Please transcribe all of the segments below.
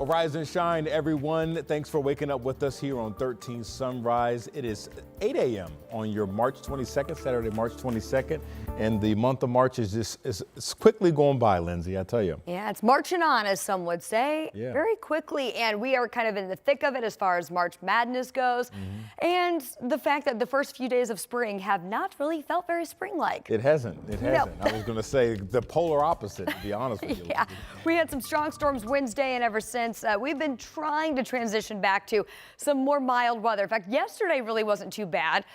Well, rise and shine, everyone. Thanks for waking up with us here on 13 Sunrise. It is 8 a.m. on your March 22nd, Saturday, March 22nd. And the month of March is quickly going by, Lindsay, I tell you. Yeah, it's marching on, as some would say, Yeah. very quickly. And we are kind of in the thick of it as far as March Madness goes. And the fact that the first few days of spring have not really felt very spring-like. It hasn't. It hasn't. I was going to say the polar opposite, to be honest with you. Yeah, we had some strong storms Wednesday, and ever since, we've been trying to transition back to some more mild weather. In fact, yesterday really wasn't too bad.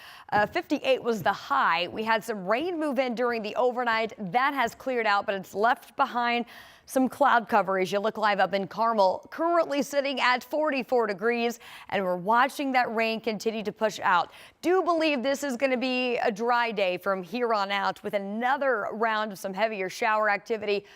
58 was the high. We had some rain move in during the overnight. That has cleared out, but it's left behind some cloud cover as you look live up in Carmel, currently sitting at 44 degrees, and we're watching that rain continue to push out. Do believe this is going to be a dry day from here on out, with another round of some heavier shower activity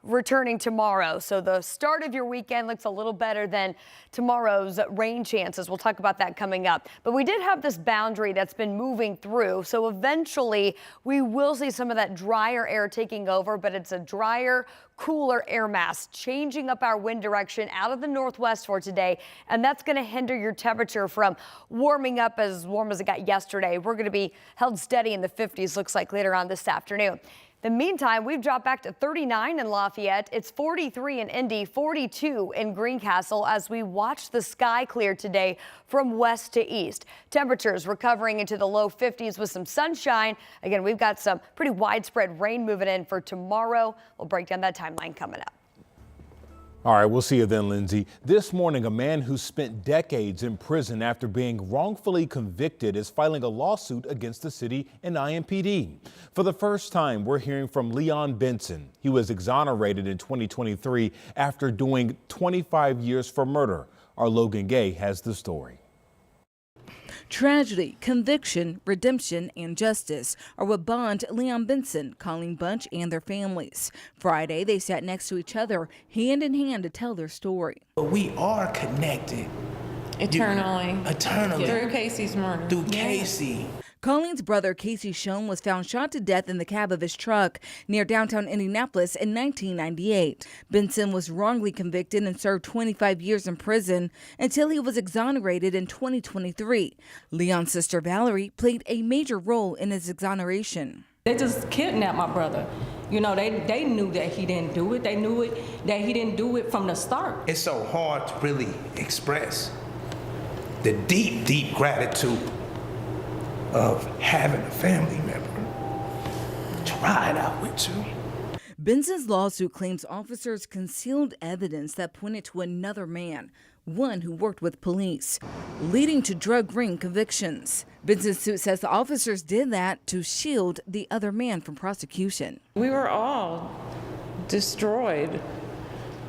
returning tomorrow. So the start of your weekend looks a little better than tomorrow's rain chances. We'll talk about that coming up. But we did have this boundary that's been moving through. So eventually we will see some of that drier air taking over, but it's a drier, cooler air mass changing up our wind direction out of the northwest for today. And that's going to hinder your temperature from warming up as warm as it got yesterday. We're going to be held steady in the 50s, looks like, later on this afternoon. In the meantime, we've dropped back to 39 in Lafayette. It's 43 in Indy, 42 in Greencastle as we watch the sky clear today from west to east. Temperatures recovering into the low 50s with some sunshine. Again, we've got some pretty widespread rain moving in for tomorrow. We'll break down that timeline coming up. All right, we'll see you then, Lindsay. This morning, a man who spent decades in prison after being wrongfully convicted is filing a lawsuit against the city and IMPD. For the first time, we're hearing from Leon Benson. He was exonerated in 2023 after doing 25 years for murder. Our Logan Gay has the story. Tragedy, conviction, redemption, and justice are what bond Leon Benson, Colleen Bunch, and their families. Friday, they sat next to each other, hand in hand, to tell their story. We are connected. Eternally. Eternally. Through Casey's murder. Through Casey. Colleen's brother, Casey Schoen, was found shot to death in the cab of his truck near downtown Indianapolis in 1998. Benson was wrongly convicted and served 25 years in prison until he was exonerated in 2023. Leon's sister, Valerie, played a major role in his exoneration. They just kidnapped my brother. You know, they knew that he didn't do it. They knew that he didn't do it from the start. It's so hard to really express the deep, deep gratitude of having a family member to ride out with you. Benson's lawsuit claims officers concealed evidence that pointed to another man, one who worked with police, leading to drug ring convictions. Benson's suit says the officers did that to shield the other man from prosecution. We were all destroyed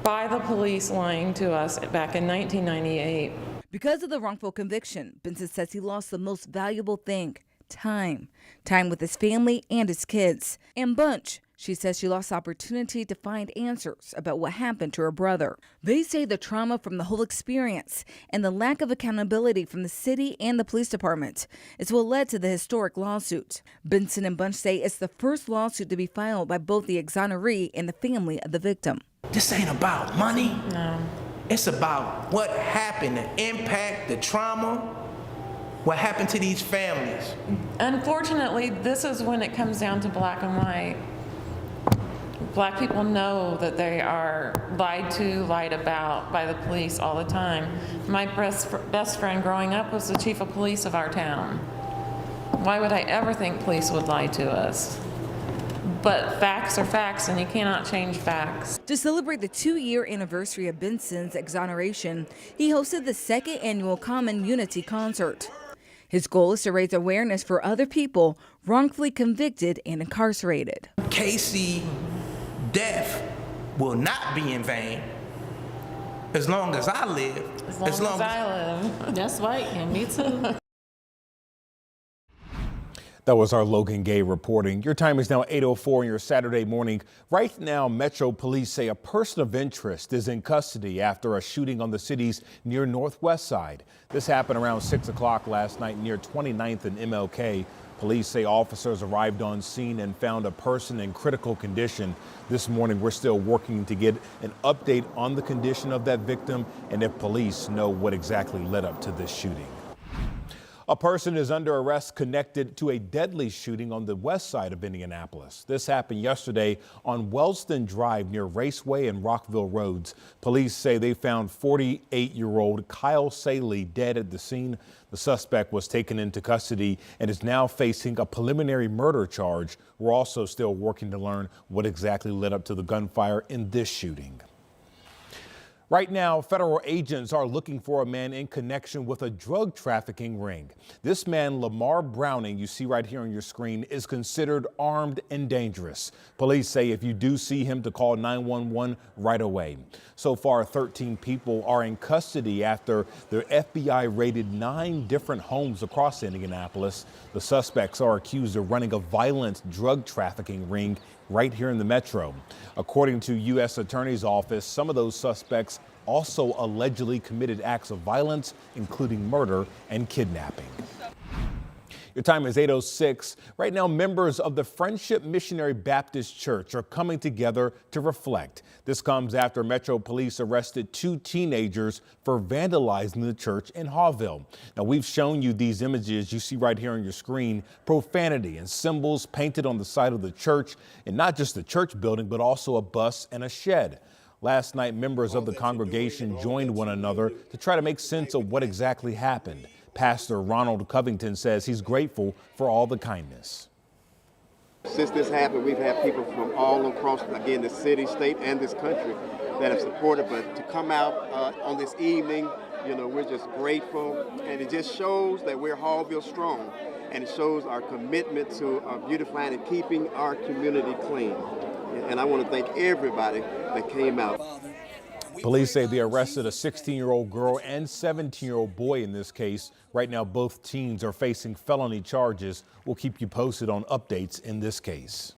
by the police lying to us back in 1998. Because of the wrongful conviction, Benson says he lost the most valuable thing, time. Time with his family and his kids. And Bunch, she says she lost the opportunity to find answers about what happened to her brother. They say the trauma from the whole experience and the lack of accountability from the city and the police department is what led to the historic lawsuit. Benson and Bunch say it's the first lawsuit to be filed by both the exoneree and the family of the victim. This ain't about money. No. It's about what happened, the impact, the trauma, what happened to these families. Unfortunately, this is when it comes down to black and white. Black people know that they are lied to, lied about by the police all the time. My best friend growing up was the chief of police of our town. Why would I ever think police would lie to us? But facts are facts, and you cannot change facts. To celebrate the 2-year anniversary of Benson's exoneration, he hosted the second annual Common Unity concert. His goal is to raise awareness for other people wrongfully convicted and incarcerated. Casey's death will not be in vain as long as I live. As long as I live. That's right, and me too. That was our Logan Gay reporting. Your time is now 8:04 on your Saturday morning. Right now, Metro Police say a person of interest is in custody after a shooting on the city's near northwest side. This happened around 6 o'clock last night near 29th and MLK. Police say officers arrived on scene and found a person in critical condition. This morning, we're still working to get an update on the condition of that victim and if police know what exactly led up to this shooting. A person is under arrest connected to a deadly shooting on the west side of Indianapolis. This happened yesterday on Wellston Drive near Raceway and Rockville Roads. Police say they found 48-year-old Kyle Saley dead at the scene. The suspect was taken into custody and is now facing a preliminary murder charge. We're also still working to learn what exactly led up to the gunfire in this shooting. Right now, federal agents are looking for a man in connection with a drug trafficking ring. This man, Lamar Browning, you see right here on your screen, is considered armed and dangerous. Police say if you do see him to call 911 right away. So far, 13 people are in custody after the FBI raided 9 different homes across Indianapolis. The suspects are accused of running a violent drug trafficking ring right here in the metro. According to U.S. Attorney's Office, some of those suspects also allegedly committed acts of violence, including murder and kidnapping. Your time is 8:06. Right now, members of the Friendship Missionary Baptist Church are coming together to reflect. This comes after Metro Police arrested 2 teenagers for vandalizing the church in Hawville. Now, we've shown you these images you see right here on your screen, profanity and symbols painted on the side of the church, and not just the church building, but also a bus and a shed. Last night, members of the congregation joined one another to try to make sense of what exactly happened. Pastor Ronald Covington says he's grateful for all the kindness. Since this happened, we've had people from all across, again, the city, state, and this country that have supported. But to come out on this evening, we're just grateful. And it just shows that we're Hallville strong. And it shows our commitment to beautifying and keeping our community clean. And I want to thank everybody that came out. Police say they arrested a 16-year-old girl and 17-year-old boy in this case. Right now, both teens are facing felony charges. We'll keep you posted on updates in this case.